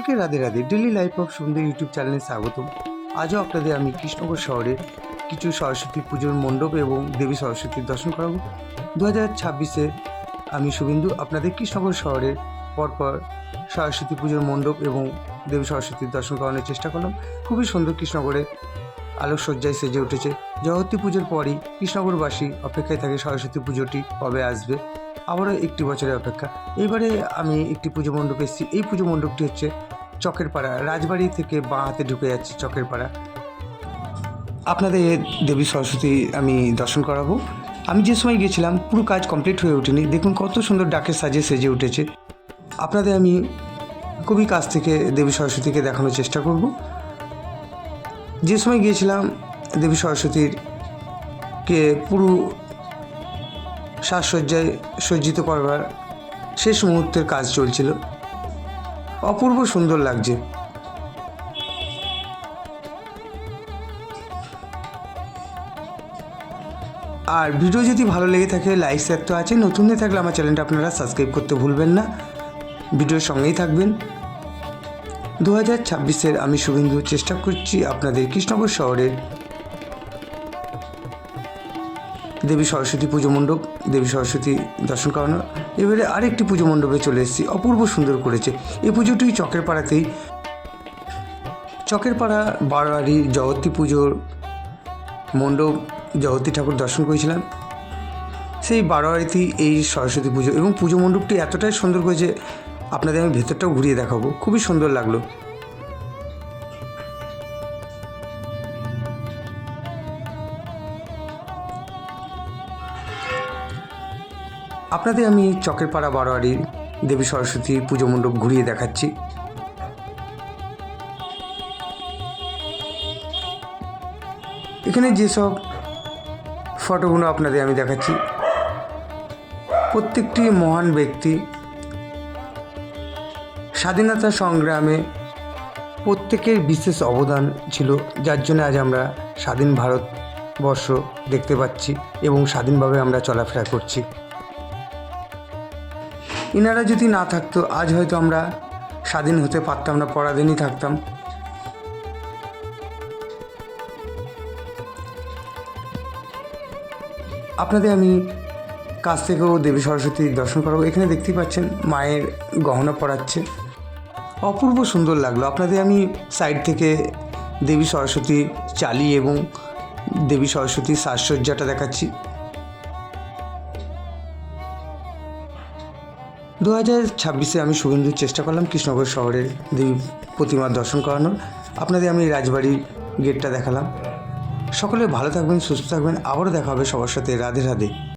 সকলকে Radhe Radhe. Daily life of সুন্দর YouTube চ্যানেলে স্বাগতম। আজও আপনাদের আমি কৃষ্ণনগর শহরের কিছু সরস্বতী পুজোর মণ্ডপ এবং দেবী সরস্বতীর দর্শন করাবো। 2026-এ আমি শুভেন্দু আপনাদের কৃষ্ণনগর শহরের পরপর সরস্বতী পুজোর মণ্ডপ এবং দেবী সরস্বতীর দর্শন করানোর চেষ্টা করলাম। খুবই সুন্দর কৃষ্ণনগরে আলোকসজ্জায় সেজে উঠেছে। জগত্রী পুজোর পরই কৃষ্ণনগরবাসী অপেক্ষায় থাকে সরস্বতী পুজোটি কবে আসবে। আবারও একটি বছরের অপেক্ষা। এইবারে আমি একটি পুজো মণ্ডপে এসেছি। এই পুজো মণ্ডপটি হচ্ছে চকের পাড়া, রাজবাড়ি থেকে বাঁ হাতে ঢুকে যাচ্ছে চকের পাড়া। আপনাদের দেবী সরস্বতী আমি দর্শন করাবো। আমি যে সময় গিয়েছিলাম পুরো কাজ কমপ্লিট হয়ে ওঠেনি। দেখুন কত সুন্দর ডাকের সাজে সেজে উঠেছে। আপনাদের আমি খুবই কাছ থেকে দেবী সরস্বতীকে দেখানোর চেষ্টা করব। যে সময় গিয়েছিলাম দেবী সরস্বতীর কে পুরো সাজসজ্জায় সজ্জিত করবার শেষ মুহূর্তের কাজ চলছিল। অপূর্ব সুন্দর লাগছে। আর ভিডিও যদি ভালো লেগে থাকে লাইক শেয়ার তো আছে, নতুন হয়ে থাকলে আমার চ্যানেলটা আপনারা সাবস্ক্রাইব করতে ভুলবেন না। ভিডিওর সঙ্গেই থাকবেন। 2026-এর আমি শুভেন্দু চেষ্টা করছি আপনাদের কৃষ্ণনগর শহরের দেবী সরস্বতী পুজো মণ্ডপ, দেবী সরস্বতী দর্শন করানো। এবারে আরেকটি পুজো মণ্ডপে চলে এসেছি। অপূর্ব সুন্দর করেছে এই পুজোটি। চকের পাড়াতেই, চকের পাড়া বারোয়ারি জগত্রী পুজোর মণ্ডপ, জগত্রী ঠাকুর দর্শন করেছিলাম। সেই বারোয়ারিতেই এই সরস্বতী পুজো এবং পুজো মণ্ডপটি এতটাই সুন্দর করেছে, আপনাদের আমি ভেতরটাও ঘুরিয়ে দেখাবো। খুবই সুন্দর লাগলো। আপনাদের আমি চকের পাড়া বারোয়ারির দেবী সরস্বতী পুজো মণ্ডপ ঘুরিয়ে দেখাচ্ছি। এখানে যেসব ফটোগুলো আপনাদের আমি দেখাচ্ছি, প্রত্যেকটি মহান ব্যক্তি স্বাধীনতা সংগ্রামে প্রত্যেকের বিশেষ অবদান ছিল, যার জন্য আজ আমরা স্বাধীন ভারতবর্ষ দেখতে পাচ্ছি এবং স্বাধীনভাবে আমরা চলাফেরা করছি। এনারা যদি না থাকতো আজ হয়তো আমরা স্বাধীন হতে পারতাম না, পরাধীনই থাকতাম। আপনাদের আমি কাছ থেকেও দেবী সরস্বতীর দর্শন করাবো। এখানে দেখতেই পাচ্ছেন মায়ের গহনা পরাচ্ছে। অপূর্ব সুন্দর লাগলো। আপনাদের আমি সাইড থেকে দেবী সরস্বতী চালি এবং দেবী সরস্বতীর সাজসজ্জাটা দেখাচ্ছি। 2026-এ আমি শুভেন্দুর চেষ্টা করলাম কৃষ্ণনগর শহরের দেবী প্রতিমার দর্শন করানোর। আপনাদের আমি রাজবাড়ির গেটটা দেখালাম। সকলে ভালো থাকবেন, সুস্থ থাকবেন। আবারও দেখা হবে সবার সাথে। রাধে রাধে।